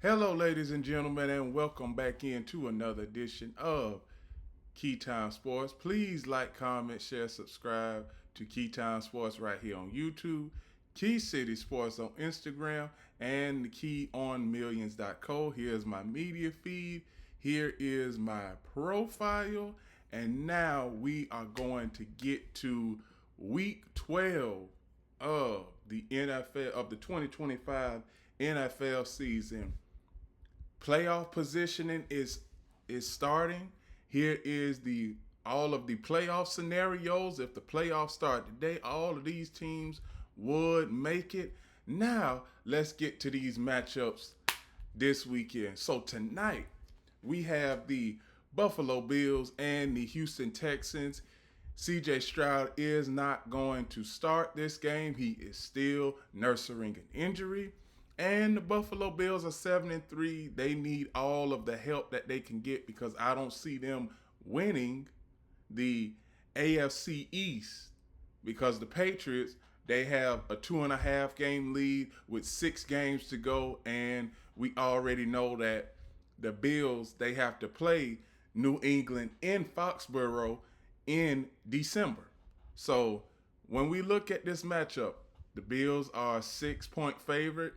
Hello, ladies and gentlemen, and welcome back into another edition of Keytime Sports. Please like, comment, share, subscribe to Keytime Sports right here on YouTube, Key City Sports on Instagram, and the KeyOnMillions.co. Here's my media feed. Here is my profile. And now we are going to get to week 12 of the NFL, of the 2025 NFL season. Playoff positioning is starting. Here is the all of the playoff scenarios. If the playoffs start today, all of these teams would make it. Now let's get to these matchups this weekend. So tonight we have the Buffalo Bills and the Houston Texans. CJ Stroud is not going to start this game. He is still nursing an injury. And the Buffalo Bills are 7-3. They need all of the help that they can get because I don't see them winning the AFC East because the Patriots, they have a 2.5 game lead with 6 games to go, and we already know that the Bills, they have to play New England in Foxborough in December. So when we look at this matchup, the Bills are a 6-point favorite.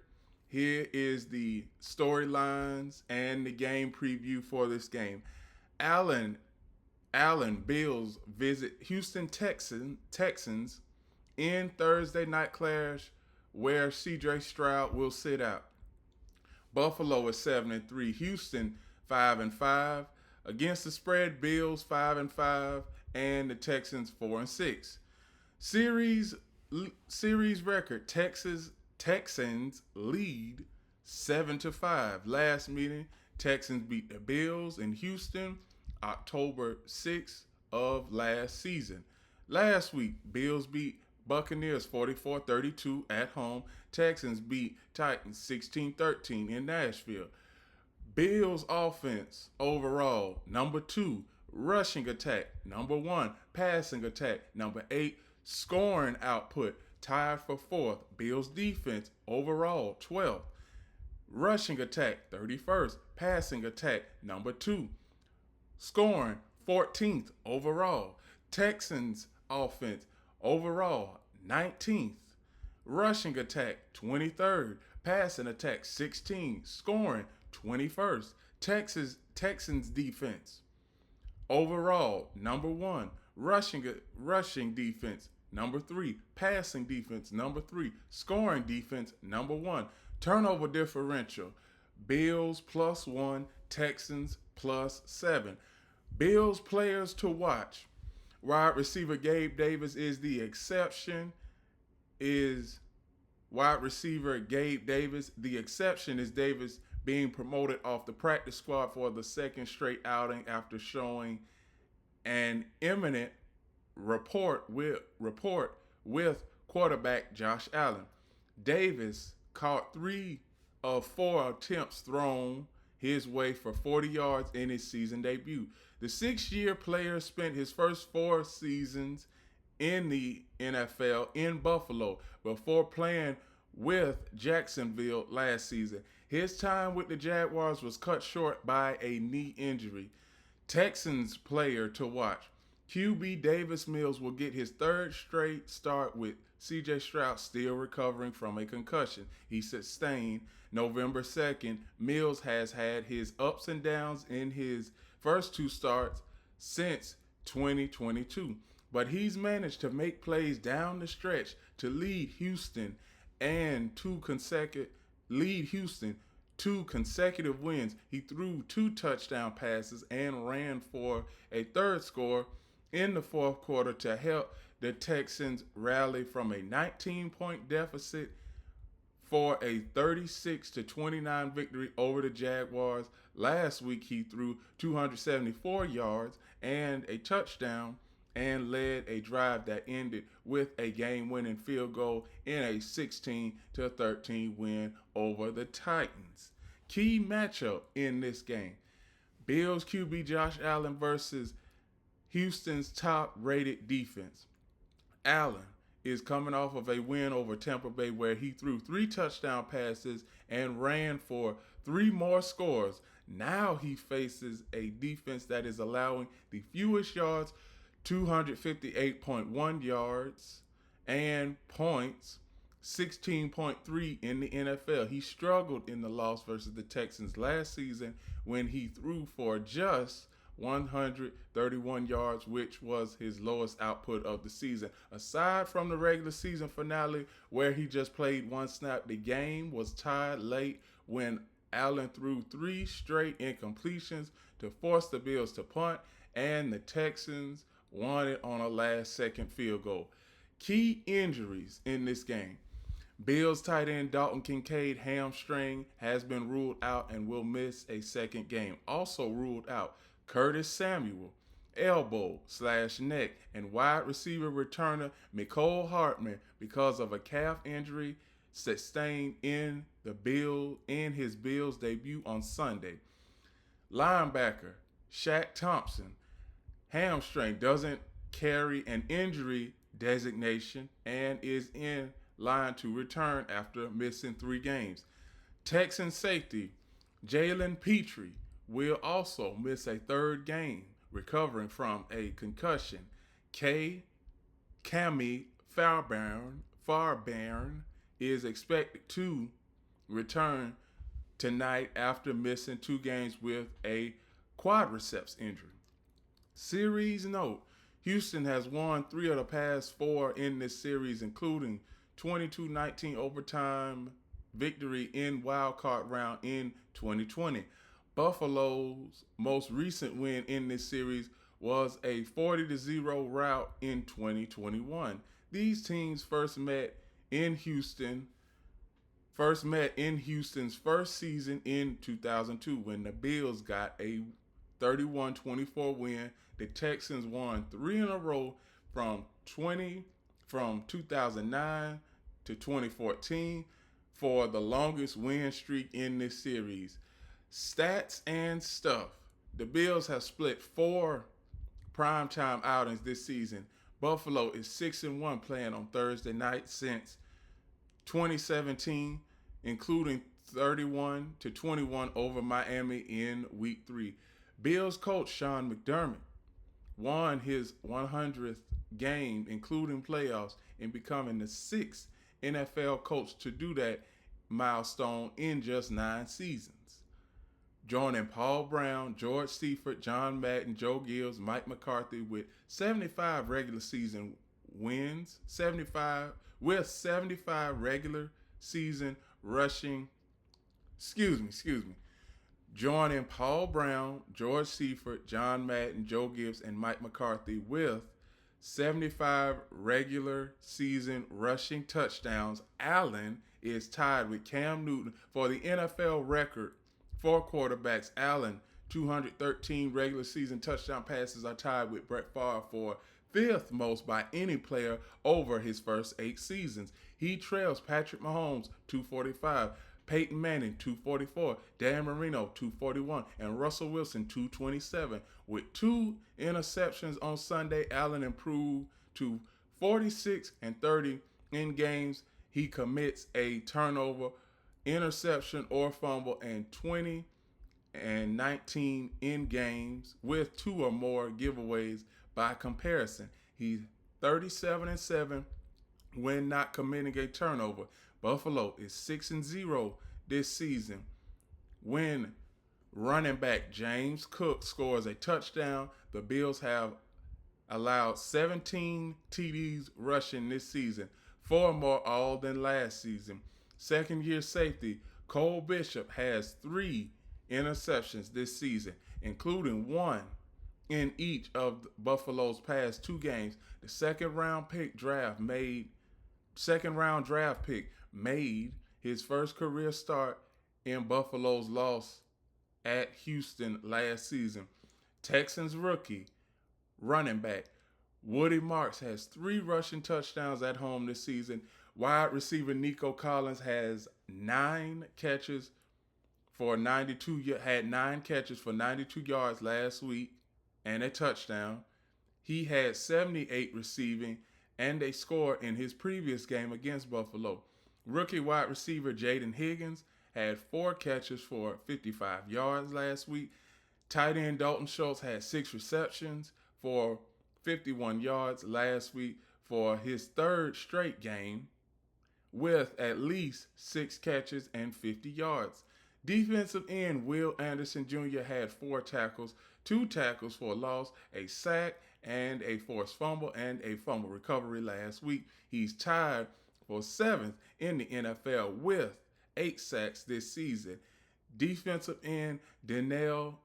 Here is the storylines and the game preview for this game. Allen Bills visit Houston Texans in Thursday night clash where CJ Stroud will sit out. Buffalo is 7-3. Houston 5-5. Against the spread, Bills 5-5 and the Texans 4-6. Series series record, Texans lead 7-5. Last meeting, Texans beat the Bills in Houston October 6th of last season. Last week, Bills beat Buccaneers 44-32 at home. Texans beat Titans 16-13 in Nashville. Bills offense overall, number 2. Rushing attack, number 1. Passing attack, number 8. Scoring output, tied for 4th. Bills defense overall, 12th. Rushing attack, 31st. Passing attack, number 2. Scoring, 14th overall. Texans offense overall, 19th. Rushing attack, 23rd. Passing attack, 16th. Scoring, 21st. Texans defense overall, number 1. Rushing defense, number 3. Passing defense, number 3. Scoring defense, number 1. Turnover differential, Bills +1, Texans +7. Bills players to watch. Wide receiver Gabe Davis is the exception. Is wide receiver Gabe Davis. The exception is Davis being promoted off the practice squad for the second straight outing after showing an imminent rapport with quarterback Josh Allen. Davis caught 3 of 4 attempts thrown his way for 40 yards in his season debut. The 6-year player spent his first 4 seasons in the NFL in Buffalo before playing with Jacksonville last season. His time with the Jaguars was cut short by a knee injury. Texans player to watch. QB Davis Mills will get his 3rd straight start with CJ Stroud still recovering from a concussion he sustained November 2nd. Mills has had his ups and downs in his first 2 starts since 2022, but he's managed to make plays down the stretch to lead Houston 2 consecutive wins. He threw 2 touchdown passes and ran for a 3rd score in the 4th quarter to help the Texans rally from a 19-point deficit for a 36-29 victory over the Jaguars. Last week, he threw 274 yards and a touchdown and led a drive that ended with a game-winning field goal in a 16-13 win over the Titans. Key matchup in this game, Bills QB Josh Allen versus Houston's top-rated defense. Allen is coming off of a win over Tampa Bay where he threw 3 touchdown passes and ran for 3 more scores. Now he faces a defense that is allowing the fewest yards, 258.1 yards, and points, 16.3 in the NFL. He struggled in the loss versus the Texans last season when he threw for just 131 yards, which was his lowest output of the season. Aside from the regular season finale where he just played 1 snap, the game was tied late when Allen threw 3 straight incompletions to force the Bills to punt, and the Texans won it on a last-second field goal. Key injuries in this game. Bills tight end Dalton Kincaid hamstring has been ruled out and will miss a second game. Also ruled out, Curtis Samuel, elbow/neck, and wide receiver returner Mecole Hardman because of a calf injury sustained in his Bills debut on Sunday. Linebacker Shaq Thompson, hamstring, doesn't carry an injury designation and is in line to return after missing 3 games. Texan safety Jalen Petrie will also miss a 3rd game, recovering from a concussion. Cammy Farbarn is expected to return tonight after missing 2 games with a quadriceps injury. Series note, Houston has won 3 of the past 4 in this series, including 22-19 overtime victory in wild card round in 2020. Buffalo's most recent win in this series was a 40-0 rout in 2021. These teams first met in Houston's first season in 2002 when the Bills got a 31-24 win. The Texans won 3 in a row from 2009 to 2014 for the longest win streak in this series. Stats and stuff. The Bills have split 4 primetime outings this season. Buffalo is 6-1 playing on Thursday night since 2017, including 31-21 over Miami in Week 3. Bills coach Sean McDermott won his 100th game, including playoffs, in becoming the 6th NFL coach to do that milestone in just 9 seasons. Joining Paul Brown, George Seifert, John Madden, Joe Gibbs, Mike McCarthy with 75 regular season wins, 75 regular season rushing. Joining Paul Brown, George Seifert, John Madden, Joe Gibbs, and Mike McCarthy with 75 regular season rushing touchdowns, Allen is tied with Cam Newton for the NFL record for quarterbacks. Allen, 213 regular season touchdown passes, are tied with Brett Favre for 5th most by any player over his first 8 seasons. He trails Patrick Mahomes, 245, Peyton Manning, 244, Dan Marino, 241, and Russell Wilson, 227. With 2 interceptions on Sunday, Allen improved to 46-30 in games he commits a turnover, interception, or fumble, and 20-19 in games with 2 or more giveaways. By comparison, he's 37-7 when not committing a turnover. Buffalo is 6-0 this season when running back James Cook scores a touchdown. The Bills have allowed 17 TDs rushing this season, 4 more all than last season. Second-year safety Cole Bishop has 3 interceptions this season, including 1 in each of Buffalo's past 2 games. The second-round draft pick made his first career start in Buffalo's loss at Houston last season. Texans rookie running back Woody Marks has 3 rushing touchdowns at home this season. Wide receiver Nico Collins has 9 catches for 92 yards last week and a touchdown. He had 78 receiving and they scored in his previous game against Buffalo. Rookie wide receiver Jaden Higgins had 4 catches for 55 yards last week. Tight end Dalton Schultz had 6 receptions for 51 yards last week for his 3rd straight game with at least 6 catches and 50 yards. Defensive end Will Anderson Jr. had 4 tackles, 2 tackles for a loss, a sack, and a forced fumble and a fumble recovery last week. He's tied for 7th in the NFL with 8 sacks this season. Defensive end Danielle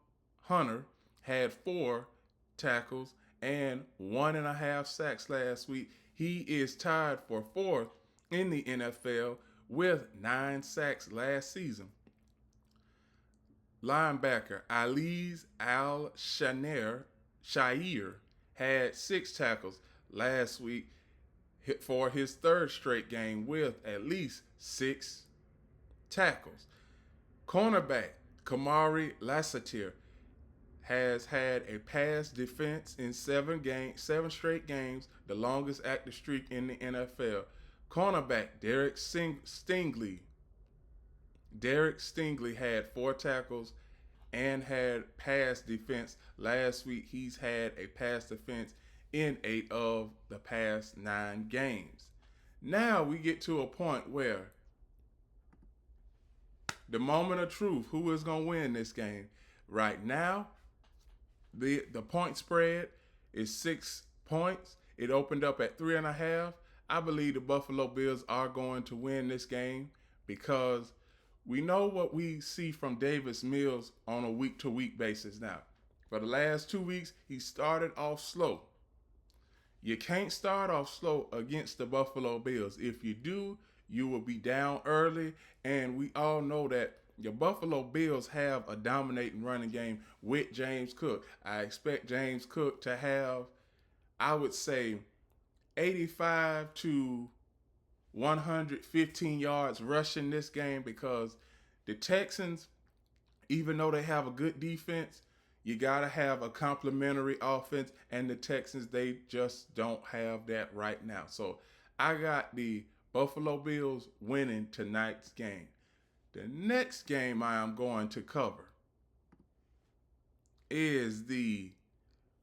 Hunter had 4 tackles and 1.5 sacks last week. He is tied for 4th in the NFL with 9 sacks last season. Linebacker Aliz Al-Shair had 6 tackles last week for his 3rd straight game with at least 6 tackles. Cornerback Kamari Lassiter has had a pass defense in 7 straight games, the longest active streak in the NFL. Cornerback Derek Stingley had 4 tackles and had pass defense last week. He's had a pass defense in 8 of the past 9 games. Now we get to a point where the moment of truth, who is going to win this game? Right now, the point spread is 6 points. It opened up at 3.5. I believe the Buffalo Bills are going to win this game because we know what we see from Davis Mills on a week-to-week basis now. For the last 2 weeks, he started off slow. You can't start off slow against the Buffalo Bills. If you do, you will be down early, and we all know that the Buffalo Bills have a dominating running game with James Cook. I expect James Cook to have, I would say, 85 to 115 yards rushing this game because the Texans, even though they have a good defense, you got to have a complementary offense, and the Texans, they just don't have that right now. So I got the Buffalo Bills winning tonight's game. The next game I am going to cover is the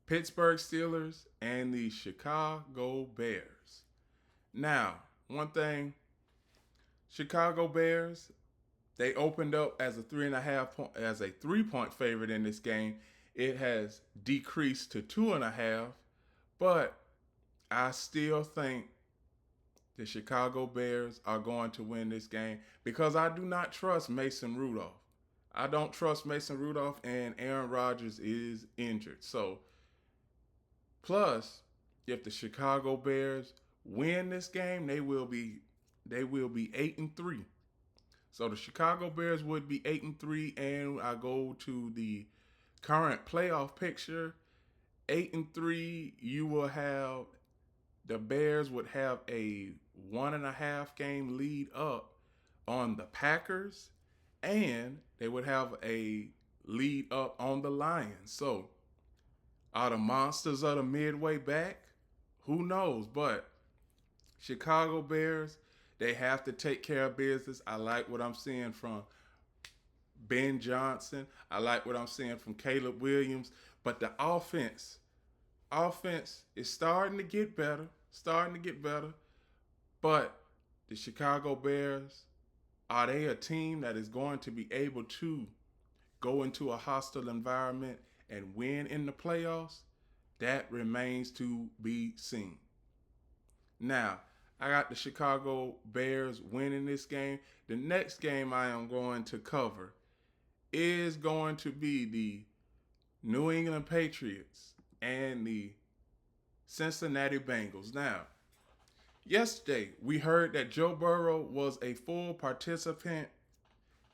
Pittsburgh Steelers and the Chicago Bears. Now, one thing, Chicago Bears, they opened up as a 3-point favorite in this game. It has decreased to 2.5, but I still think the Chicago Bears are going to win this game because I do not trust Mason Rudolph. I don't trust Mason Rudolph, and Aaron Rodgers is injured. So, plus, if the Chicago Bears win this game, they will be 8-3. So the Chicago Bears would be 8-3, and I go to the current playoff picture. 8-3, you will have the Bears would have a 1.5 game lead up on the Packers, and they would have a lead up on the Lions. So are the monsters of the midway back? Who knows? But Chicago Bears, they have to take care of business. I like what I'm seeing from Ben Johnson. I like what I'm seeing from Caleb Williams. But the offense is starting to get better. But the Chicago Bears, are they a team that is going to be able to go into a hostile environment and win in the playoffs? That remains to be seen. Now, I got the Chicago Bears winning this game. The next game I am going to cover is going to be the New England Patriots and the Cincinnati Bengals. Now, yesterday we heard that Joe Burrow was a full participant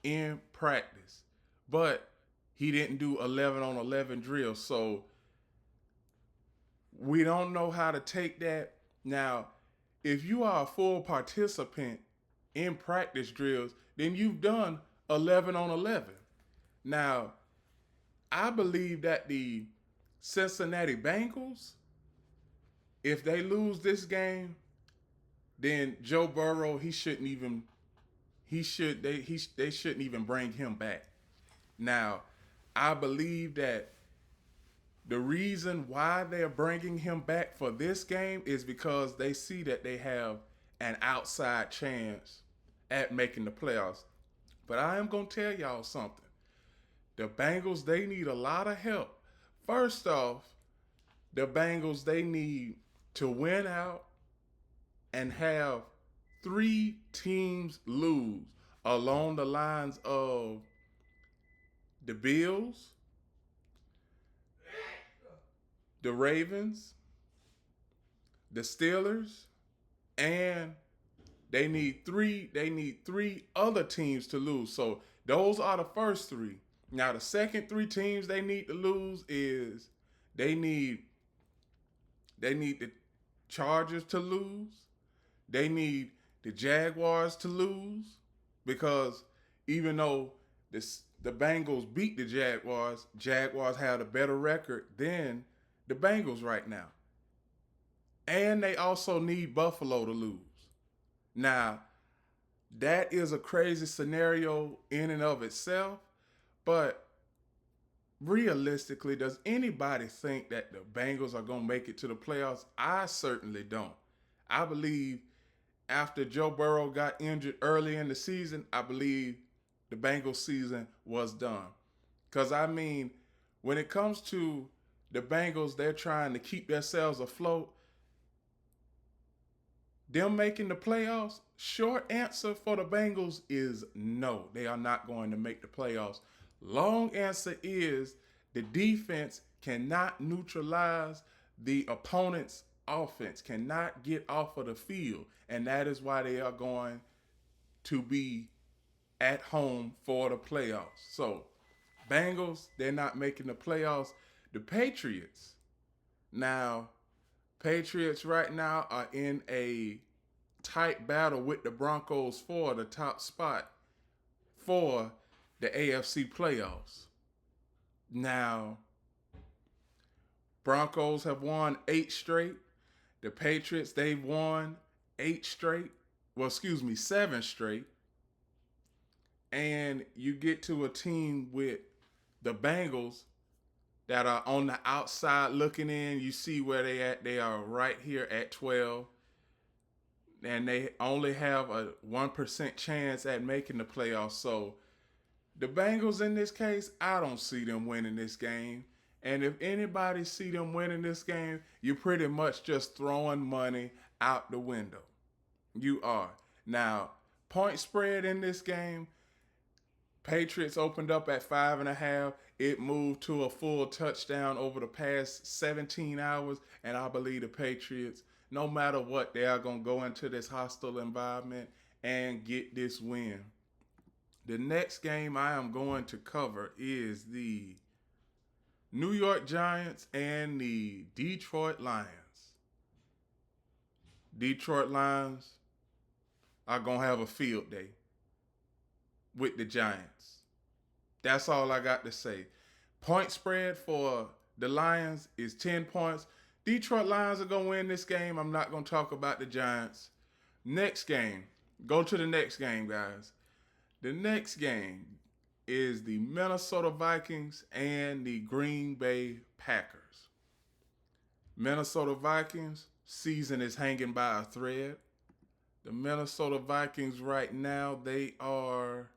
in practice, but he didn't do 11-on-11 drills. So we don't know how to take that. Now, if you are a full participant in practice drills, then you've done 11-on-11. Now, I believe that the Cincinnati Bengals, If they lose this game, then Joe Burrow, they shouldn't even bring him back. Now, I believe that the reason why they're bringing him back for this game is because they see that they have an outside chance at making the playoffs. But I am going to tell y'all something. The Bengals, they need a lot of help. First off, the Bengals, they need to win out and have three teams lose along the lines of the Bills, the Ravens, the Steelers, and they need three other teams to lose. So those are the first three. Now the second three teams they need to lose is they need they need the Chargers to lose. They need the Jaguars to lose because even though the Bengals beat the Jaguars have a better record than the Bengals right now. And they also need Buffalo to lose. Now, that is a crazy scenario in and of itself, but realistically, does anybody think that the Bengals are going to make it to the playoffs? I certainly don't. I believe after Joe Burrow got injured early in the season, I believe the Bengals season was done. Because, I mean, when it comes to the Bengals, they're trying to keep themselves afloat. Them making the playoffs, short answer for the Bengals is no. They are not going to make the playoffs. Long answer is the defense cannot neutralize the opponent's offense, cannot get off of the field. And that is why they are going to be at home for the playoffs. So, Bengals, they're not making the playoffs. The Patriots, now, Patriots right now are in a tight battle with the Broncos for the top spot for the AFC playoffs. Now, Broncos have won 8 straight. The Patriots, they've won 8 straight. Well, excuse me, 7 straight. And you get to a team with the Bengals that are on the outside looking in. You see where they at. They are right here at 12. And they only have a 1% chance at making the playoffs. So the Bengals in this case, I don't see them winning this game. And if anybody see them winning this game, you're pretty much just throwing money out the window. You are. Now, point spread in this game, Patriots opened up at 5.5. It moved to a full touchdown over the past 17 hours. And I believe the Patriots, no matter what, they are going to go into this hostile environment and get this win. The next game I am going to cover is the New York Giants and the Detroit Lions. Detroit Lions are going to have a field day with the Giants. That's all I got to say. Point spread for the Lions is 10 points. Detroit Lions are going to win this game. I'm not going to talk about the Giants. Next game. Go to the next game, guys. The next game is the Minnesota Vikings and the Green Bay Packers. Minnesota Vikings, season is hanging by a thread. The Minnesota Vikings right now, they are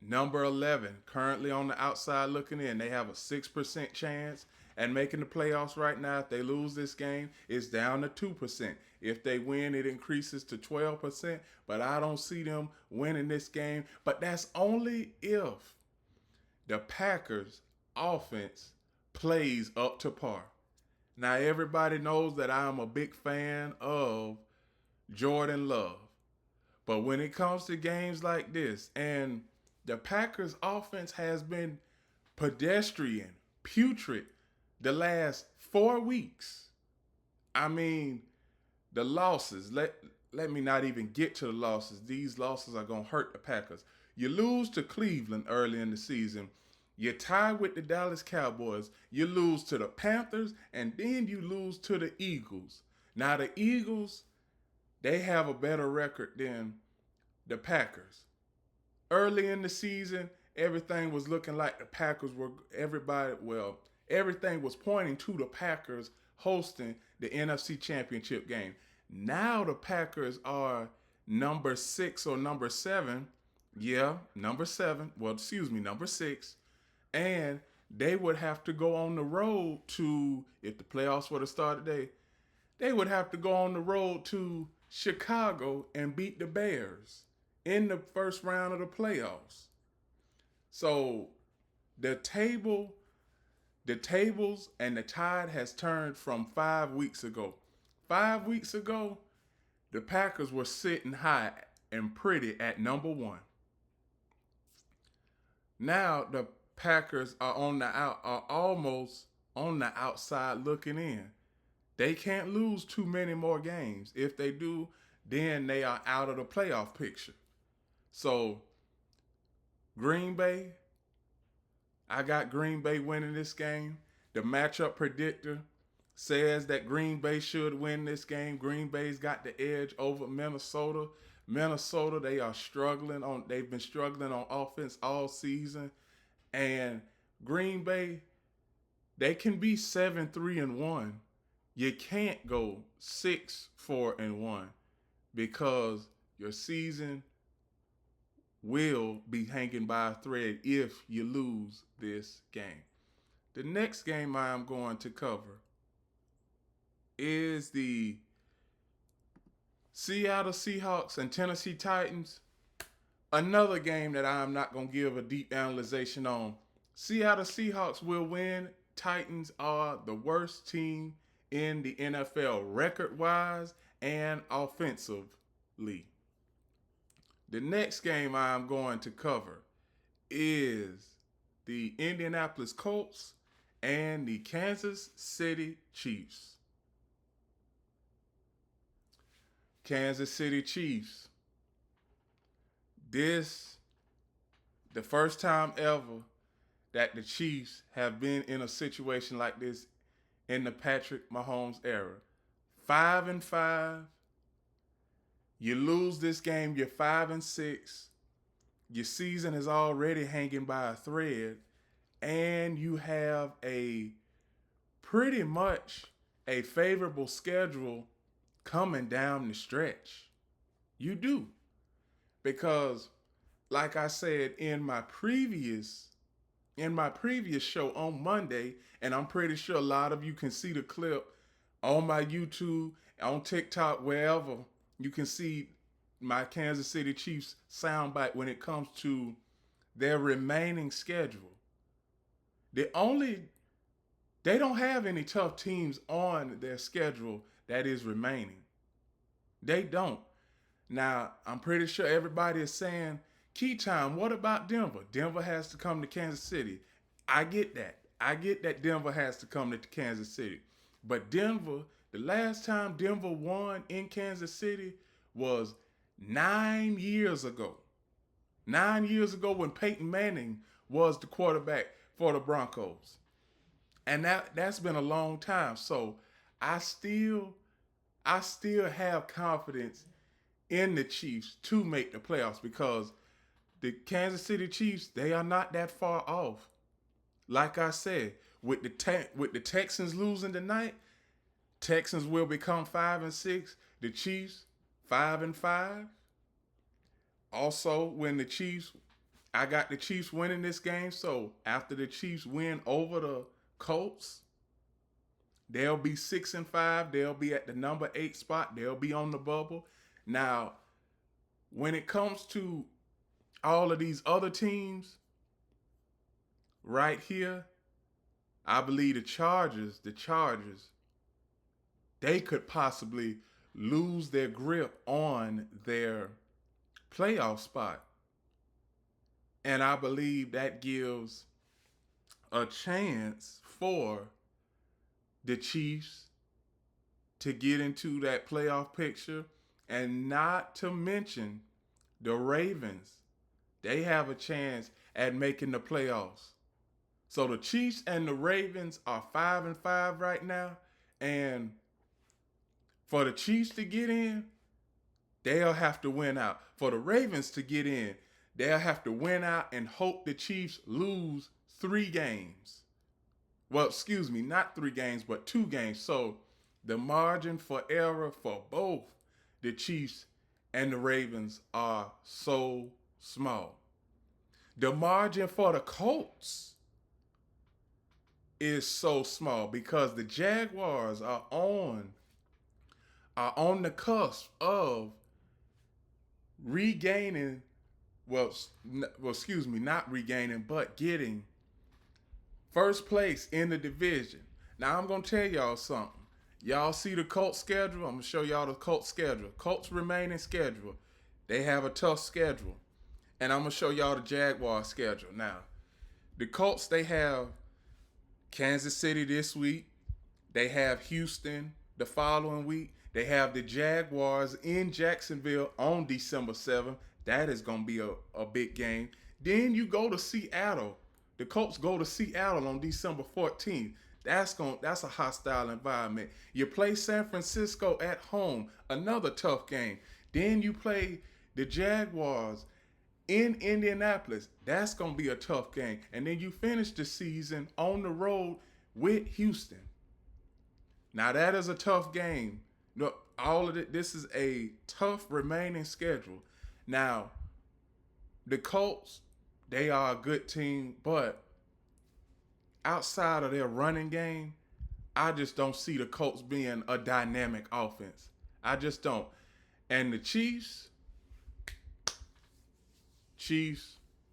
number 11, currently on the outside looking in. They have a 6% chance at making the playoffs right now. If they lose this game, it's down to 2%. If they win, it increases to 12%. But I don't see them winning this game. But that's only if the Packers offense plays up to par. Now, everybody knows that I'm a big fan of Jordan Love. But when it comes to games like this, and the Packers offense has been pedestrian, putrid the last 4 weeks. I mean, the losses, let me not even get to the losses. These losses are going to hurt the Packers. You lose to Cleveland early in the season. You tie with the Dallas Cowboys. You lose to the Panthers, and then you lose to the Eagles. Now, the Eagles, they have a better record than the Packers. Early in the season, everything was looking like the Packers were everything was pointing to the Packers hosting the NFC Championship game. Now the Packers are number 6 or number 7. Yeah, number 7. Well, excuse me, number 6. And they would have to go on the road to, if the playoffs were to start today, they would have to go on the road to Chicago and beat the Bears in the first round of the playoffs. So the tables and the tide has turned from 5 weeks ago. 5 weeks ago, the Packers were sitting high and pretty at number 1. Now the Packers are almost on the outside looking in. They can't lose too many more games. If they do, then they are out of the playoff picture. So Green Bay, I got Green Bay winning this game. The matchup predictor says that Green Bay should win this game. Green Bay's got the edge over Minnesota. Minnesota, they've been struggling on offense all season. And Green Bay, they can be 7-3-1. You can't go 6-4-1 because your season will be hanging by a thread if you lose this game. The next game I am going to cover is the Seattle Seahawks and Tennessee Titans. Another game that I am not going to give a deep analyzation on. Seattle Seahawks will win. Titans are the worst team in the NFL record-wise and offensively. The next game I'm going to cover is the Indianapolis Colts and the Kansas City Chiefs. Kansas City Chiefs. This, the first time ever that the Chiefs have been in a situation like this in the Patrick Mahomes era. 5-5. You lose this game, you're 5-6. Your season is already hanging by a thread, and you have a pretty much a favorable schedule coming down the stretch. You do. Because, like I said in my previous show on Monday, and I'm pretty sure a lot of you can see the clip on my YouTube, on TikTok, wherever, you can see my Kansas City Chiefs soundbite when it comes to their remaining schedule. They don't have any tough teams on their schedule that is remaining. They don't. Now, I'm pretty sure everybody is saying, Keytime, what about Denver? Denver has to come to Kansas City. I get that. I get that Denver has to come to Kansas City. But Denver, the last time Denver won in Kansas City was 9 years ago. 9 years ago when Peyton Manning was the quarterback for the Broncos. And that's been a long time. So I still have confidence in the Chiefs to make the playoffs because the Kansas City Chiefs, they are not that far off. Like I said, with the Texans losing tonight, Texans will become 5-6. The Chiefs 5-5. Also, when the Chiefs, I got the Chiefs winning this game. So after the Chiefs win over the Colts, they'll be 6-5. They'll be at the number 8 spot. They'll be on the bubble. Now, when it comes to all of these other teams, right here, I believe the Chargers, they could possibly lose their grip on their playoff spot. And I believe that gives a chance for the Chiefs to get into that playoff picture. And not to mention the Ravens. They have a chance at making the playoffs. So the Chiefs and the Ravens are 5-5 right now. And for the Chiefs to get in, they'll have to win out. For the Ravens to get in, they'll have to win out and hope the Chiefs lose 3 games. Well, excuse me, not 3 games, but 2 games. So the margin for error for both the Chiefs and the Ravens are so small. The margin for the Colts is so small because the Jaguars are on the cusp of regaining, excuse me, not regaining, but getting first place in the division. Now I'm gonna tell y'all something. Y'all see the Colts schedule? I'm gonna show y'all the Colts schedule. Colts remaining schedule. They have a tough schedule. And I'm gonna show y'all the Jaguars schedule. Now, the Colts, they have Kansas City this week. They have Houston the following week. They have the Jaguars in Jacksonville on December 7th. That is going to be a big game. Then you go to Seattle. The Colts go to Seattle on December 14th. That's a hostile environment. You play San Francisco at home, another tough game. Then you play the Jaguars in Indianapolis. That's going to be a tough game. And then you finish the season on the road with Houston. Now that is a tough game. No, all of it, this is a tough remaining schedule. Now, the Colts, they are a good team, but outside of their running game, I just don't see the Colts being a dynamic offense. I just don't. And the Chiefs,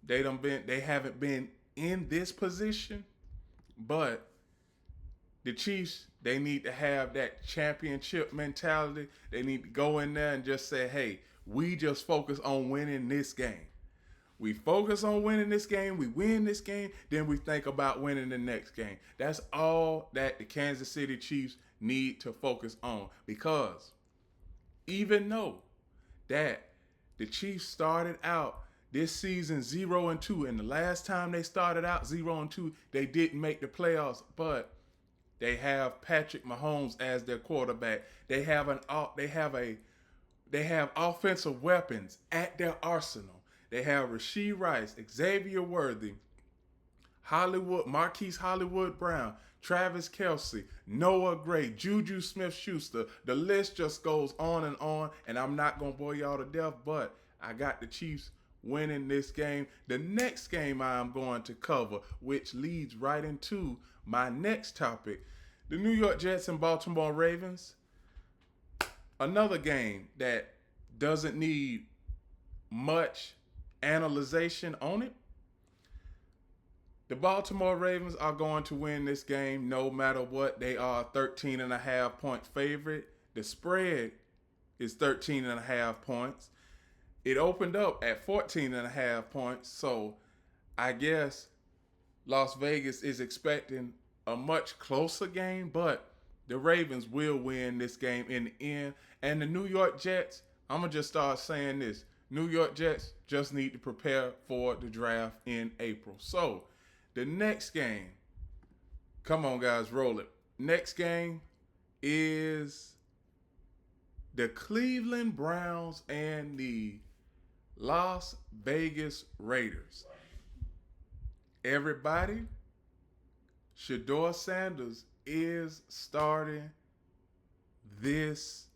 they haven't been in this position, but the Chiefs, they need to have that championship mentality. They need to go in there and just say, hey, we just focus on winning this game. We focus on winning this game. We win this game. Then we think about winning the next game. That's all that the Kansas City Chiefs need to focus on. Because even though that the Chiefs started out this season 0-2, and the last time they started out 0-2, they didn't make the playoffs, but they have Patrick Mahomes as their quarterback. They have offensive weapons at their arsenal. They have Rashee Rice, Xavier Worthy, Marquise Hollywood Brown, Travis Kelce, Noah Gray, Juju Smith-Schuster. The list just goes on, and I'm not going to bore y'all to death, but I got the Chiefs winning this game. The next game I'm going to cover, which leads right into my next topic, the New York Jets and Baltimore Ravens. Another game that doesn't need much analyzation on it. The Baltimore Ravens are going to win this game no matter what. They are a 13.5-point favorite. The spread is 13.5 points. It opened up at 14.5 points. So I guess Las Vegas is expecting a much closer game, but the Ravens will win this game in the end. And the New York Jets, I'm going to just start saying this. New York Jets just need to prepare for the draft in April. So, the next game, come on guys, roll it. Next game is the Cleveland Browns and the Las Vegas Raiders. Everybody, Shedeur Sanders is starting this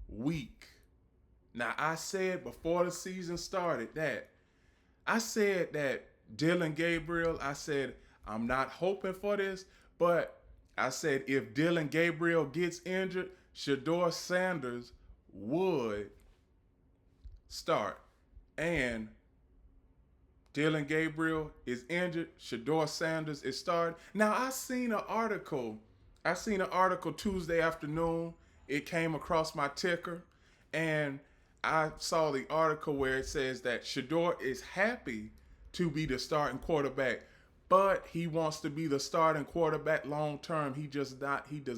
week. Now, I said before the season started that Dylan Gabriel, I said, I'm not hoping for this, but I said if Dylan Gabriel gets injured, Shedeur Sanders would start. And Dylan Gabriel is injured, Shedeur Sanders is starting. Now, I seen an article Tuesday afternoon. It came across my ticker, and I saw the article where it says that Shedeur is happy to be the starting quarterback, but he wants to be the starting quarterback long term. He does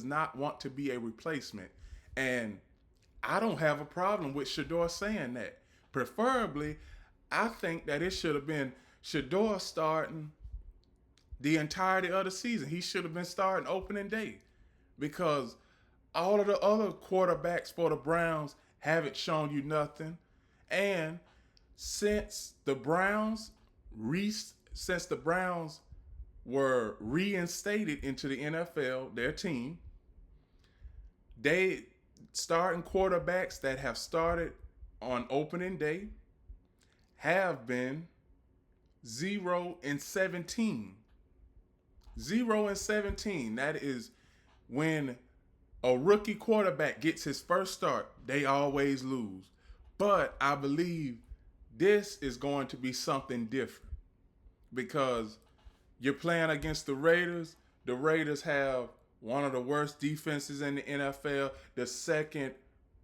not want to be a replacement. And I don't have a problem with Shedeur saying that. Preferably, I think that it should have been Shedeur starting the entirety of the season. He should have been starting opening day because all of the other quarterbacks for the Browns haven't shown you nothing. And since the Browns since the Browns were reinstated into the NFL, their team, they starting quarterbacks that have started on opening day have been 0-17. 0-17. That is when a rookie quarterback gets his first start, they always lose. But I believe this is going to be something different because you're playing against the Raiders. The Raiders have one of the worst defenses in the NFL, the second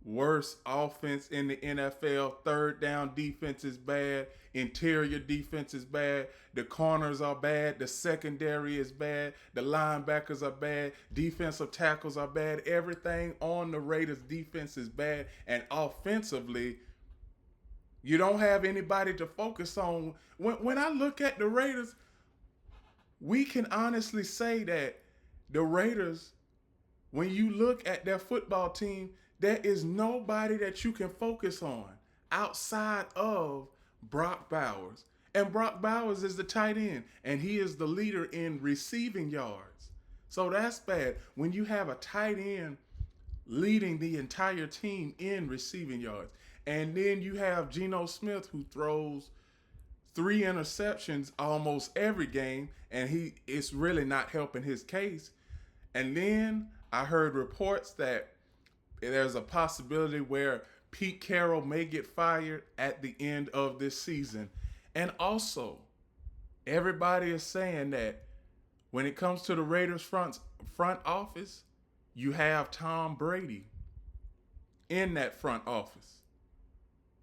worst offense in the NFL. Third down defense is bad. Interior defense is bad. The corners are bad. The secondary is bad. The linebackers are bad. Defensive tackles are bad. Everything on the Raiders defense is bad. And offensively, you don't have anybody to focus on. When I look at the Raiders, we can honestly say that the Raiders, when you look at their football team, there is nobody that you can focus on outside of Brock Bowers. And Brock Bowers is the tight end, and he is the leader in receiving yards. So that's bad. When you have a tight end leading the entire team in receiving yards, and then you have Geno Smith who throws 3 interceptions almost every game, and it's really not helping his case. And then I heard reports that there's a possibility where Pete Carroll may get fired at the end of this season. And also, everybody is saying that when it comes to the Raiders front office, you have Tom Brady in that front office.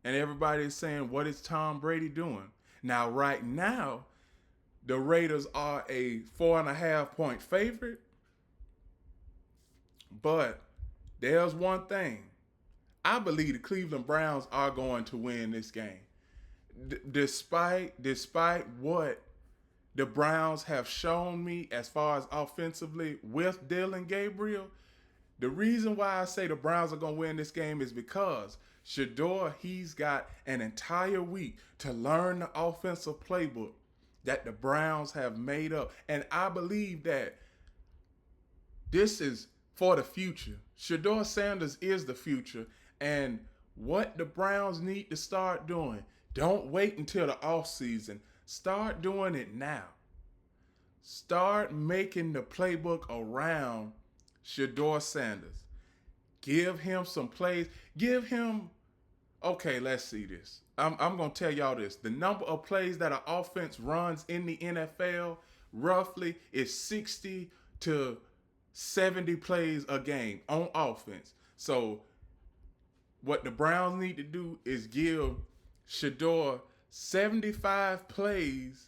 And everybody is saying, what is Tom Brady doing? Now, right now, the Raiders are a 4.5-point favorite. But there's one thing. I believe the Cleveland Browns are going to win this game. Despite what the Browns have shown me as far as offensively with Dillon Gabriel, the reason why I say the Browns are going to win this game is because Shedeur, he's got an entire week to learn the offensive playbook that the Browns have made up. And I believe that this is for the future. Shedeur Sanders is the future. And what the Browns need to start doing, don't wait until the offseason. Start doing it now. Start making the playbook around Shedeur Sanders. Give him some plays. Give him, okay, let's see this. I'm going to tell y'all this. The number of plays that an offense runs in the NFL roughly is 60 to 70 plays a game on offense. So what the Browns need to do is give Shedeur 75 plays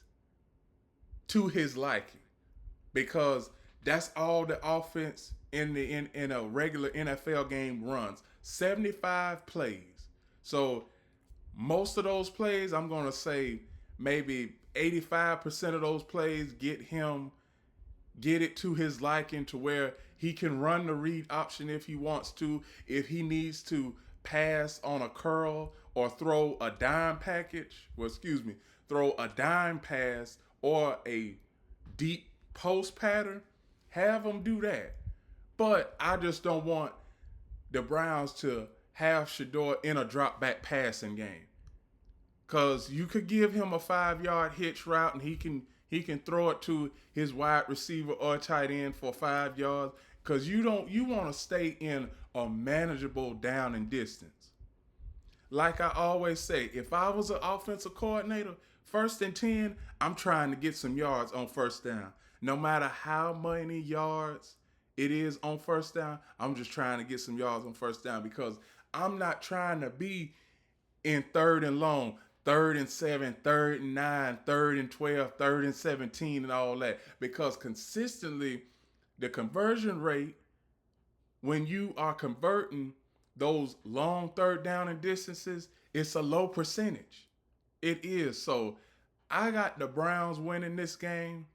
to his liking, because that's all the offense in a regular NFL game runs. 75 plays. So most of those plays, I'm going to say maybe 85% of those plays get it to his liking to where he can run the read option if he wants to, if he needs to pass on a curl or throw a dime throw a dime pass or a deep post pattern, have him do that. But I just don't want the Browns to have Shedeur in a drop back passing game. Because you could give him a 5-yard hitch route and he can throw it to his wide receiver or tight end for 5 yards, because you want to stay in a manageable down and distance. Like I always say, if I was an offensive coordinator, 1st and 10, I'm trying to get some yards on 1st down. No matter how many yards it is on 1st down, I'm just trying to get some yards on 1st down, because I'm not trying to be in 3rd and long, 3rd and 7, 3rd and 9, 3rd and 12, 3rd and 17, and all that. Because consistently, the conversion rate, when you are converting those long 3rd down and distances, it's a low percentage. It is. So I got the Browns winning this game.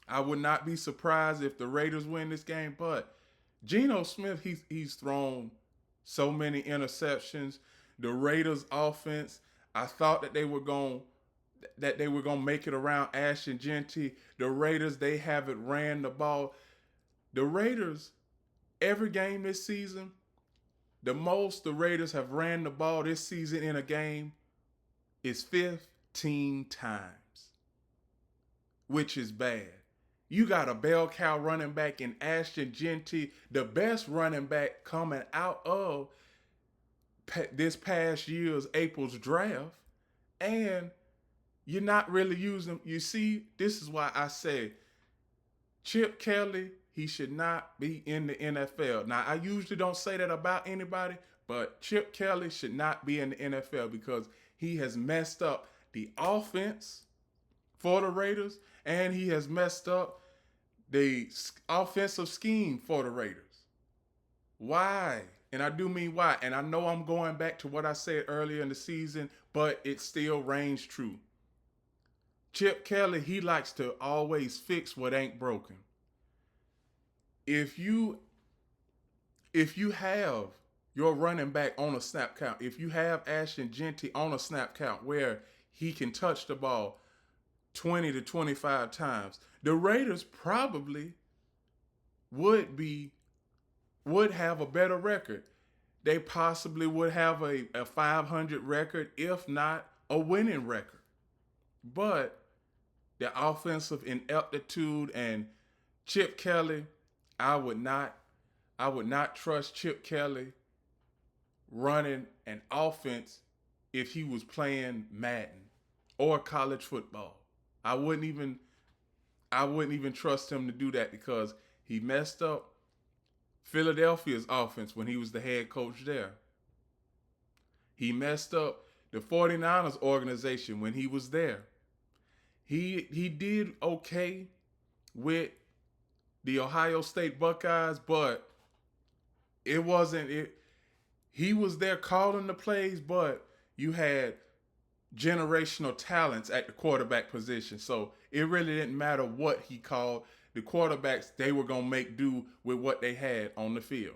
I would not be surprised if the Raiders win this game. But Geno Smith, he's thrown so many interceptions. The Raiders offense, I thought that they were gonna make it around Ashton Genty. The Raiders, they haven't ran the ball. The Raiders, every game this season, the most the Raiders have ran the ball this season in a game is 15 times, which is bad. You got a bell cow running back in Ashton Genty, the best running back coming out of this past year's April's draft, and you're not really using them. You see, this is why I say Chip Kelly, he should not be in the NFL. Now, I usually don't say that about anybody, but Chip Kelly should not be in the NFL because he has messed up the offense for the Raiders, and he has messed up the offensive scheme for the Raiders. Why? And I do mean why. And I know I'm going back to what I said earlier in the season, but it still reigns true. Chip Kelly, he likes to always fix what ain't broken. If you have your running back on a snap count, if you have Ashton Genty on a snap count where he can touch the ball 20 to 25 times, the Raiders probably would have a better record. They possibly would have a 500 record, if not a winning record. But the offensive ineptitude and Chip Kelly, I would not trust Chip Kelly running an offense if he was playing Madden or college football. I wouldn't even trust him to do that because he messed up Philadelphia's offense when he was the head coach there. He messed up the 49ers organization when he was there. He did okay with the Ohio State Buckeyes, but it wasn't it. He was there calling the plays, but you had generational talents at the quarterback position. So it really didn't matter what he called. The quarterbacks, they were gonna make do with what they had on the field,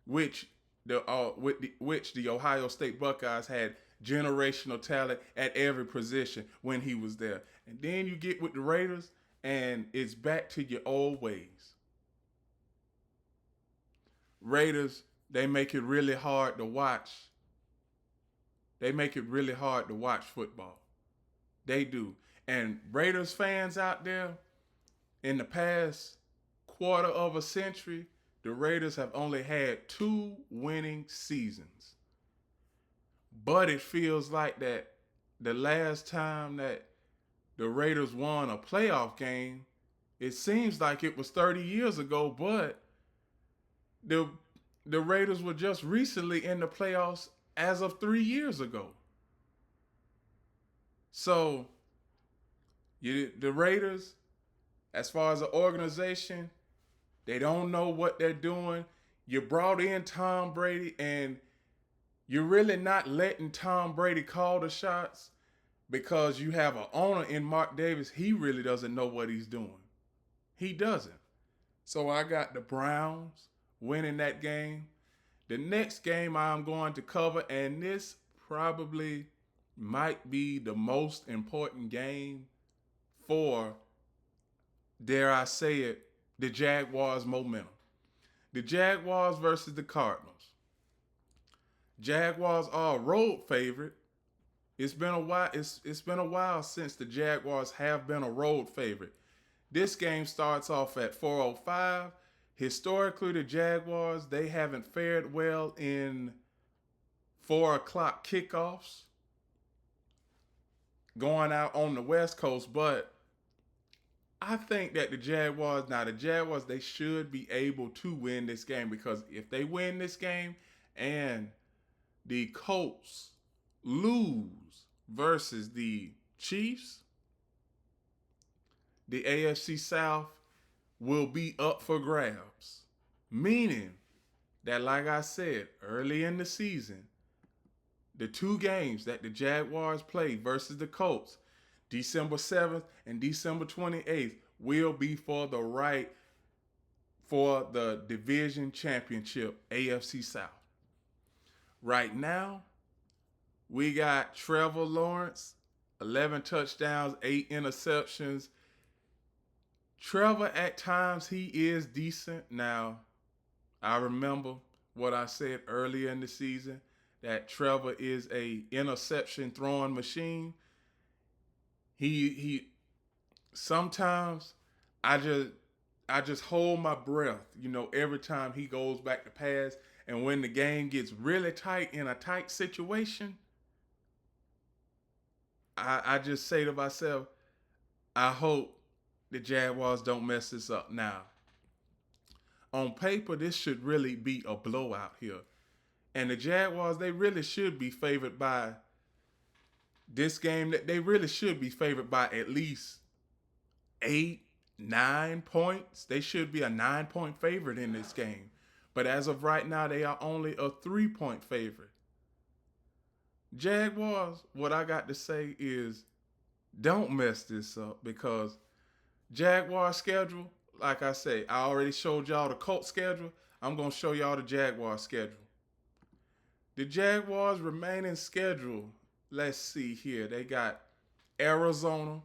which the Ohio State Buckeyes had generational talent at every position when he was there. And then you get with the Raiders, and it's back to your old ways. Raiders, they make it really hard to watch. They make it really hard to watch football. They do. And Raiders fans out there, in the past quarter of a century, the Raiders have only had 2 winning seasons. But it feels like that the last time that the Raiders won a playoff game, it seems like it was 30 years ago, but the Raiders were just recently in the playoffs as of 3 years ago. So the Raiders, as far as the organization, they don't know what they're doing. You brought in Tom Brady, and you're really not letting Tom Brady call the shots because you have an owner in Mark Davis. He really doesn't know what he's doing. He doesn't. So I got the Browns winning that game. The next game I'm going to cover, and this probably might be the most important game for, dare I say it, the Jaguars' momentum. The Jaguars versus the Cardinals. Jaguars are a road favorite. It's been a while. It's been a while since the Jaguars have been a road favorite. This game starts off at 4:05. Historically, the Jaguars, they haven't fared well in 4 o'clock kickoffs going out on the West Coast, but I think that the Jaguars, they should be able to win this game, because if they win this game and the Colts lose versus the Chiefs, the AFC South will be up for grabs. Meaning that, like I said, early in the season, the 2 games that the Jaguars played versus the Colts, December 7th and December 28th, will be for the division championship, AFC South. Right now, we got Trevor Lawrence, 11 touchdowns, 8 interceptions. Trevor, at times, he is decent. Now, I remember what I said earlier in the season, that Trevor is a interception throwing machine. He sometimes I just hold my breath, every time he goes back to pass. And when the game gets really tight in a tight situation, I just say to myself, I hope the Jaguars don't mess this up. Now, on paper, this should really be a blowout here. And the Jaguars, they really should be favored by this game. That they really should be favored by at least 8-9 points. They should be a 9-point favorite in this game. But as of right now, they are only a 3-point favorite. Jaguars, what I got to say is don't mess this up, because Jaguar schedule, like I say, I already showed y'all the Colts schedule. I'm going to show y'all the Jaguar schedule. The Jaguars' remaining schedule, let's see here. They got Arizona,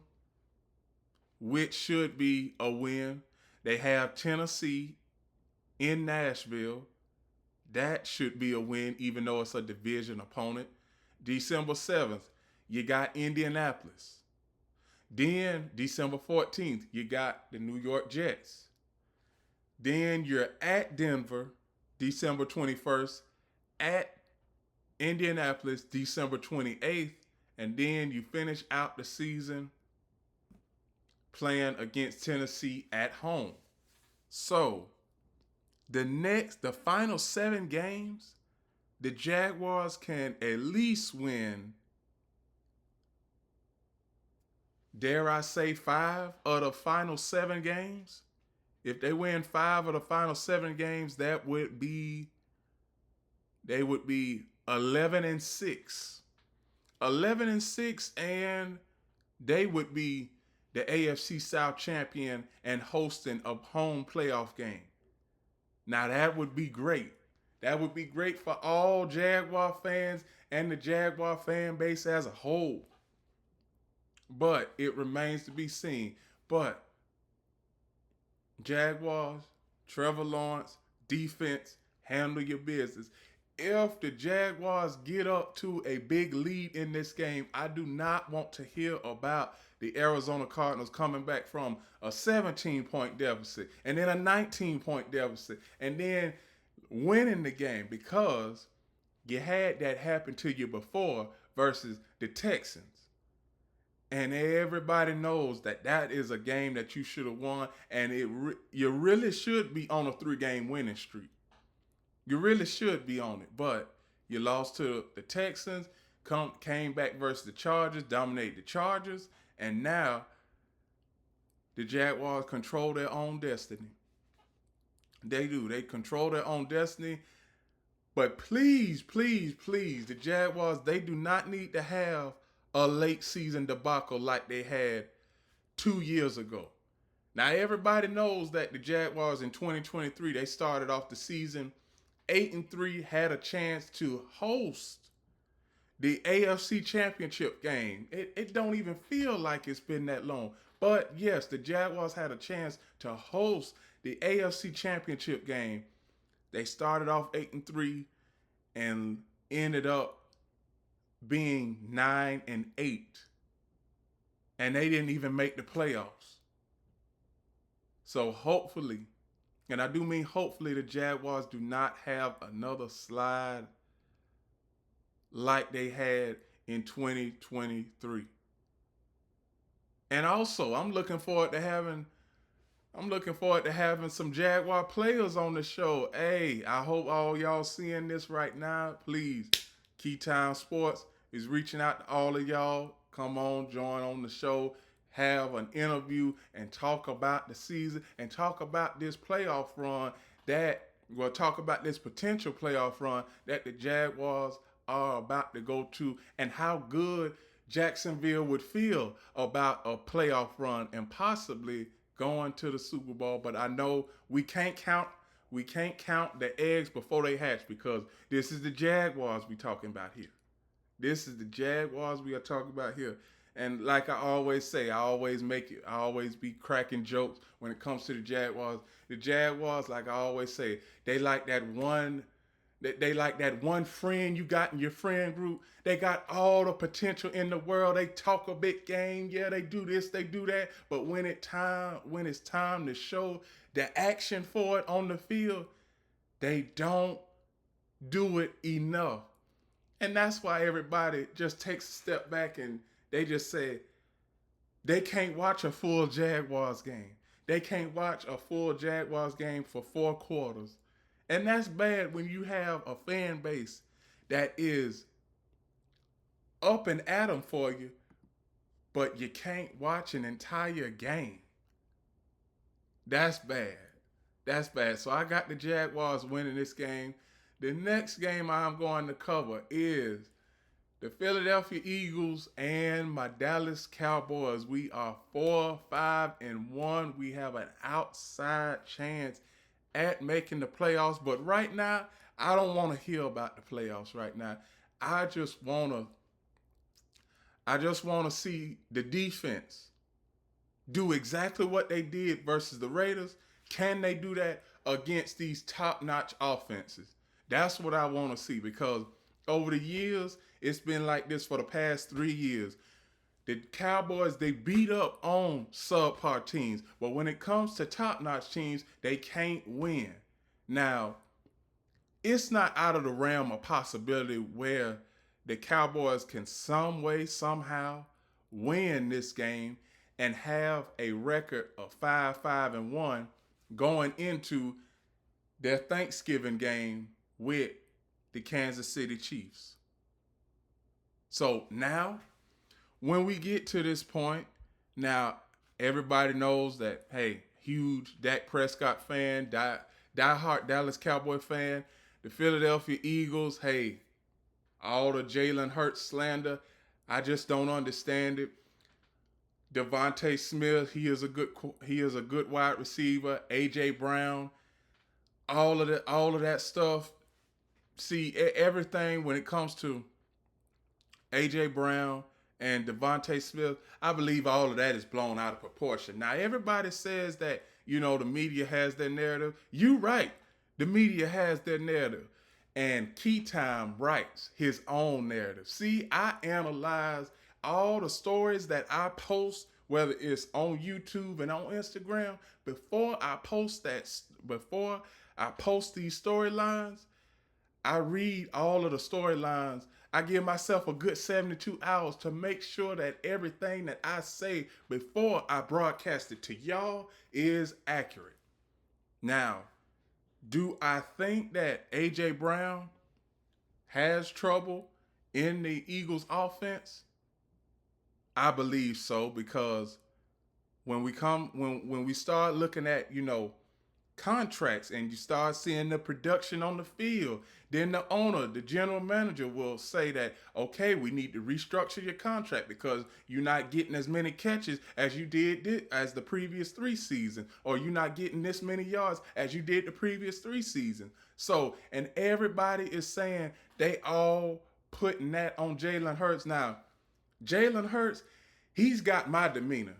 which should be a win. They have Tennessee in Nashville. That should be a win, even though it's a division opponent. December 7th, you got Indianapolis. Then December 14th, you got the New York Jets. Then you're at Denver, December 21st, at Indianapolis, December 28th, and then you finish out the season playing against Tennessee at home. So, the final 7 games, the Jaguars can at least win, dare I say, 5 of the final 7 games. If they win 5 of the final 7 games, they would be 11-6. 11-6, and they would be the AFC South champion and hosting a home playoff game. Now, that would be great. That would be great for all Jaguar fans and the Jaguar fan base as a whole. But it remains to be seen. But Jaguars, Trevor Lawrence, defense, handle your business. If the Jaguars get up to a big lead in this game, I do not want to hear about the Arizona Cardinals coming back from a 17-point deficit and then a 19-point deficit and then winning the game, because you had that happen to you before versus the Texans. And everybody knows that is a game that you should have won, and you really should be on a 3-game winning streak. You really should be on it, but you lost to the Texans, came back versus the Chargers, dominated the Chargers, and now the Jaguars control their own destiny. They do. They control their own destiny. But please, please, please, the Jaguars, they do not need to have a late season debacle like they had 2 years ago. Now, everybody knows that the Jaguars in 2023, they started off the season 8-3, had a chance to host the AFC Championship game. It don't even feel like it's been that long. But yes, the Jaguars had a chance to host the AFC Championship game. They started off 8-3 and ended up being 9-8. And they didn't even make the playoffs. So hopefully, and I do mean hopefully, the Jaguars do not have another slide like they had in 2023. And also, I'm looking forward to having some Jaguar players on the show. Hey, I hope all y'all seeing this right now. Please, Keytime Sports is reaching out to all of y'all. Come on, join on the show. Have an interview and talk about the season and talk about this playoff run talk about this potential playoff run that the Jaguars are about to go to, and how good Jacksonville would feel about a playoff run and possibly going to the Super Bowl, but I know we can't count the eggs before they hatch, because this is the Jaguars we talking about here. This is the Jaguars we are talking about here. And like I always say, I always be cracking jokes when it comes to the Jaguars. The Jaguars, like I always say, they like that one they like that one friend you got in your friend group. They got all the potential in the world. They talk a big game. Yeah, they do this, they do that. But when it's time to show the action for it on the field, they don't do it enough. And that's why everybody just takes a step back and they just say they can't watch a full Jaguars game. They can't watch a full Jaguars game for 4 quarters. And that's bad when you have a fan base that is up and at 'em for you, but you can't watch an entire game. That's bad. That's bad. So I got the Jaguars winning this game. The next game I'm going to cover is the Philadelphia Eagles and my Dallas Cowboys. We are 4-5-1. We have an outside chance at making the playoffs. But right now, I don't want to hear about the playoffs right now. I just want to see the defense do exactly what they did versus the Raiders. Can they do that against these top-notch offenses? That's what I want to see, because over the years, it's been like this for the past 3 years. The Cowboys, they beat up on subpar teams, but when it comes to top-notch teams, they can't win. Now, it's not out of the realm of possibility where the Cowboys can some way, somehow win this game and have a record of 5-5-1 going into their Thanksgiving game with the Kansas City Chiefs. So now, when we get to this point, now everybody knows that, hey, huge Dak Prescott fan, diehard Dallas Cowboy fan, the Philadelphia Eagles, hey, all the Jalen Hurts slander, I just don't understand it. Devontae Smith, he is a good wide receiver. AJ Brown, all of that stuff. See, everything when it comes to AJ Brown and Devontae Smith, I believe all of that is blown out of proportion. Now, everybody says that, the media has their narrative. You right. The media has their narrative. And Keytime writes his own narrative. See, I analyze all the stories that I post, whether it's on YouTube and on Instagram, before I post these storylines, I read all of the storylines. I give myself a good 72 hours to make sure that everything that I say before I broadcast it to y'all is accurate. Now, do I think that A.J. Brown has trouble in the Eagles offense? I believe so, because when we start looking at, contracts and you start seeing the production on the field, then the owner, the general manager will say that, okay, we need to restructure your contract because you're not getting as many catches as you did as the previous 3 seasons, or you're not getting this many yards as you did the previous 3 seasons. So, and everybody is saying they all putting that on Jalen Hurts. Now, Jalen Hurts, he's got my demeanor.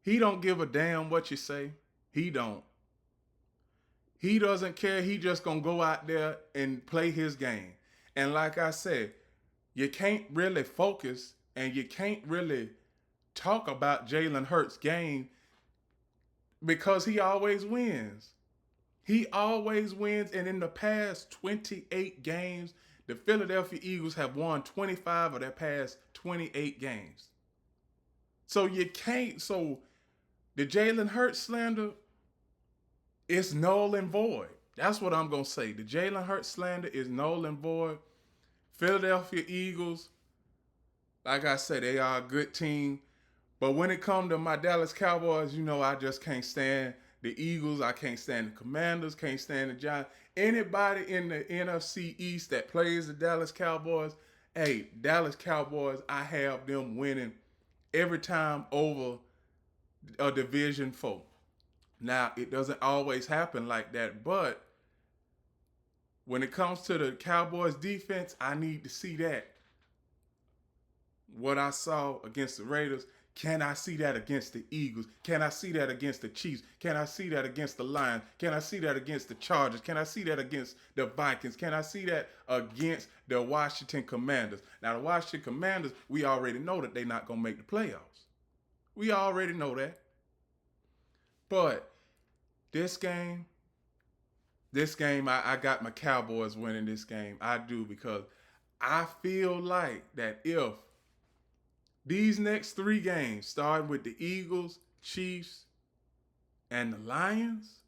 He don't give a damn what you say. He don't. He doesn't care. He just going to go out there and play his game. And like I said, you can't really focus and you can't really talk about Jalen Hurts' game because he always wins. He always wins. And in the past 28 games, the Philadelphia Eagles have won 25 of their past 28 games. So the Jalen Hurts slander, it's null and void. That's what I'm going to say. The Jalen Hurts slander is null and void. Philadelphia Eagles, like I said, they are a good team. But when it comes to my Dallas Cowboys, I just can't stand the Eagles. I can't stand the Commanders. Can't stand the Giants. Anybody in the NFC East that plays the Dallas Cowboys, hey, Dallas Cowboys, I have them winning every time over a division foe. Now, it doesn't always happen like that, but when it comes to the Cowboys defense, I need to see that. What I saw against the Raiders, can I see that against the Eagles? Can I see that against the Chiefs? Can I see that against the Lions? Can I see that against the Chargers? Can I see that against the Vikings? Can I see that against the Washington Commanders? Now, the Washington Commanders, we already know that they're not going to make the playoffs. We already know that. But this game, I got my Cowboys winning this game. I do, because I feel like that if these next 3 games, starting with the Eagles, Chiefs, and the Lions,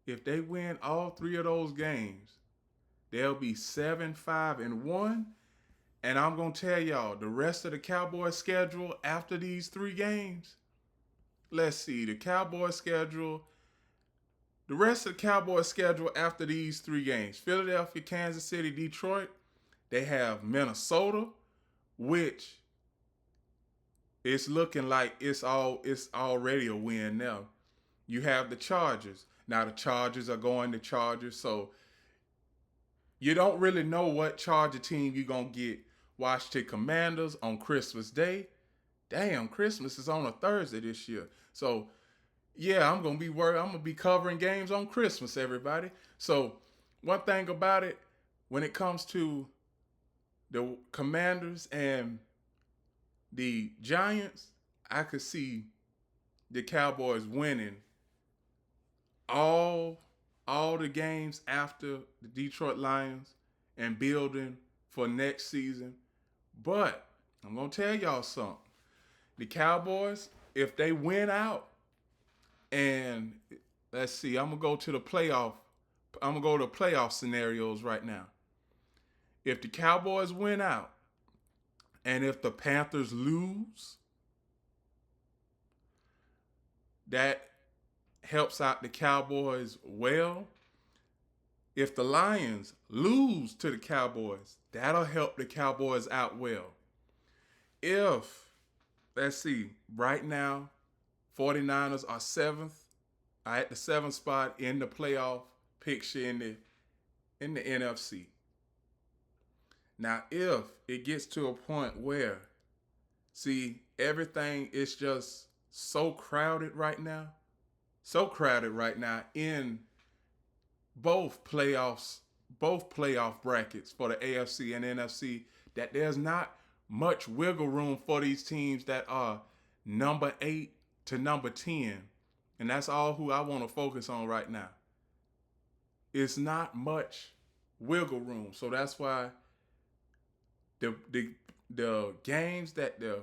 if they win all 3 of those games, they'll be 7-5-1. And I'm going to tell y'all, the rest of the Cowboys schedule after these 3 games, let's see, the rest of the Cowboys schedule after these 3 games, Philadelphia, Kansas City, Detroit, they have Minnesota, which it's looking like it's already a win now. You have the Chargers. Now the Chargers are going to Chargers, so you don't really know what Charger team you're going to get. Washington Commanders on Christmas Day. Damn, Christmas is on a Thursday this year. So, yeah, I'm going to be worried. I'm going to be covering games on Christmas, everybody. So, one thing about it, when it comes to the Commanders and the Giants, I could see the Cowboys winning all the games after the Detroit Lions and building for next season. But I'm going to tell y'all something. The Cowboys, if they win out, and let's see, I'm going to go to playoff scenarios right now. If the Cowboys win out, and if the Panthers lose, that helps out the Cowboys well. If the Lions lose to the Cowboys, that'll help the Cowboys out well. If, let's see, right now, 49ers are 7th, at the 7th spot in the playoff picture in the NFC. Now, if it gets to a point where, see, everything is just so crowded right now in both playoff brackets for the AFC and NFC, that there's not much wiggle room for these teams that are number 8 to number 10. And that's all who I want to focus on right now. It's not much wiggle room. So that's why the games that the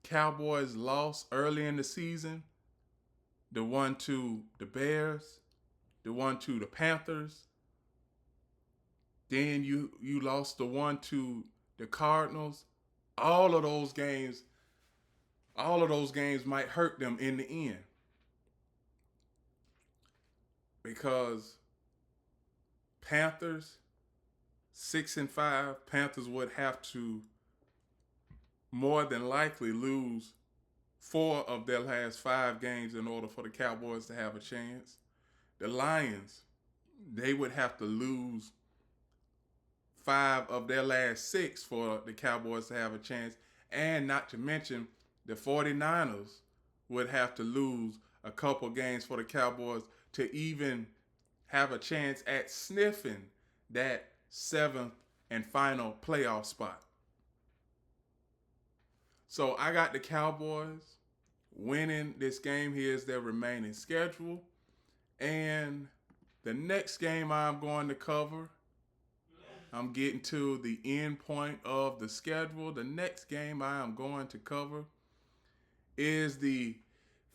Cowboys lost early in the season, the one to the Bears, the one to the Panthers, then you lost the one to the Cardinals. All of those games might hurt them in the end. Because Panthers 6-5, Panthers would have to more than likely lose 4 of their last 5 games in order for the Cowboys to have a chance. The Lions, they would have to lose 5 of their last 6 for the Cowboys to have a chance. And not to mention, the 49ers would have to lose a couple games for the Cowboys to even have a chance at sniffing that 7th and final playoff spot. So I got the Cowboys winning this game. Here's their remaining schedule. And the next game I'm going to cover, I'm getting to the end point of the schedule. The next game I am going to cover is the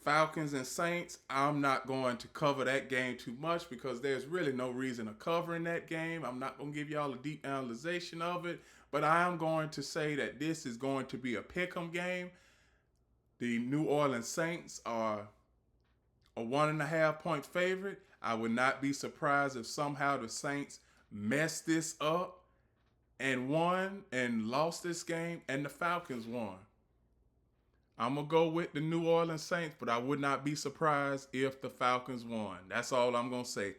Falcons and Saints. I'm not going to cover that game too much because there's really no reason of covering that game. I'm not going to give y'all a deep analyzation of it, but I am going to say that this is going to be a pick'em game. The New Orleans Saints are a 1.5 point favorite. I would not be surprised if somehow the Saints messed this up and won and lost this game and the Falcons won. I'm going to go with the New Orleans Saints, but I would not be surprised if the Falcons won. That's all I'm going to say.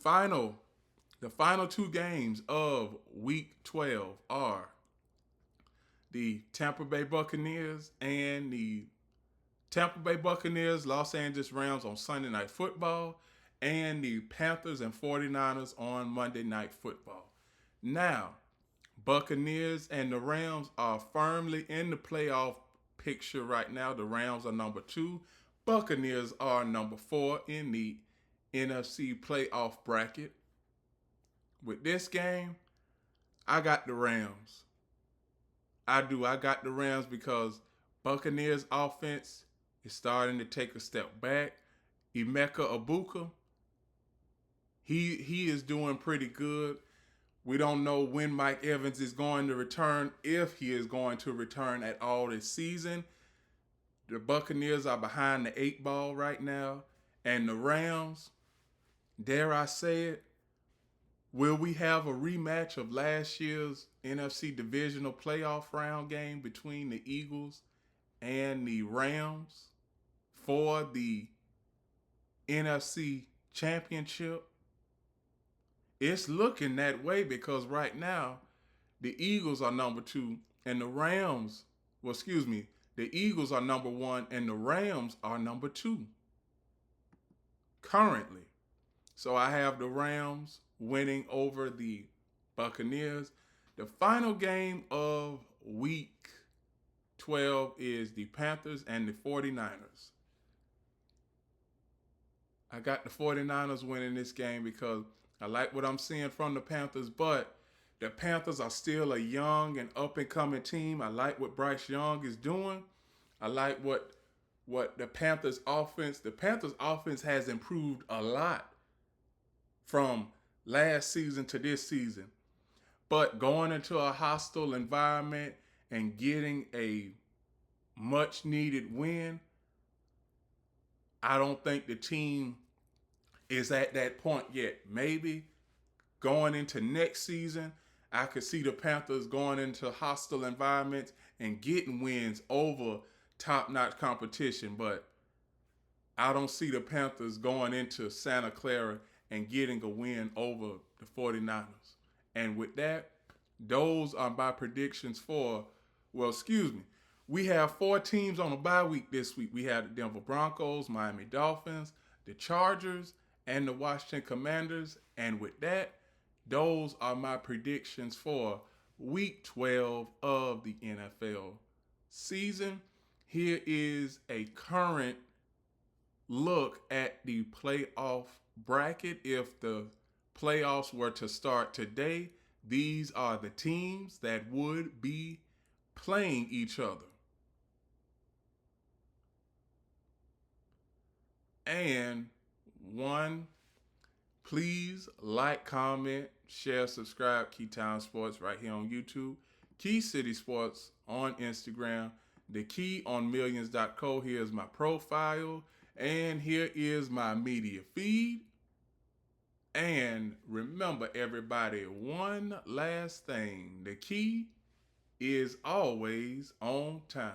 The final two games of Week 12 are the Tampa Bay Buccaneers and the Tampa Bay Buccaneers, Los Angeles Rams on Sunday Night Football, and the Panthers and 49ers on Monday Night Football. Now, Buccaneers and the Rams are firmly in the playoff picture right now. The Rams are number 2. Buccaneers are number 4 in the NFC playoff bracket. With this game, I got the Rams. I do. I got the Rams because Buccaneers offense is starting to take a step back. Emeka Egbuka, he is doing pretty good. We don't know when Mike Evans is going to return, if he is going to return at all this season. The Buccaneers are behind the 8 ball right now. And the Rams, dare I say it, will we have a rematch of last year's NFC divisional playoff round game between the Eagles and the Rams for the NFC championship? It's looking that way because right now the Eagles are number 2 and the Rams, the Eagles are number 1 and the Rams are number 2 currently. So I have the Rams winning over the Buccaneers. The final game of Week 12 is the Panthers and the 49ers. I got the 49ers winning this game because I like what I'm seeing from the Panthers, but the Panthers are still a young and up-and-coming team. I like what Bryce Young is doing. I like what the Panthers offense has improved a lot from last season to this season. But going into a hostile environment and getting a much-needed win, I don't think the team is at that point yet. Maybe going into next season, I could see the Panthers going into hostile environments and getting wins over top-notch competition, but I don't see the Panthers going into Santa Clara and getting a win over the 49ers. And with that, those are my predictions we have 4 teams on a bye week this week. We have the Denver Broncos, Miami Dolphins, the Chargers, and the Washington Commanders. And with that, those are my predictions for Week 12 of the NFL season. Here is a current look at the playoff bracket. If the playoffs were to start today, these are the teams that would be playing each other. And please like, comment, share, subscribe. Keytime Sports right here on YouTube. Key City Sports on Instagram. The Key on Millions.co. Here's my profile. And here is my media feed. And remember, everybody, one last thing. The Key is always on time.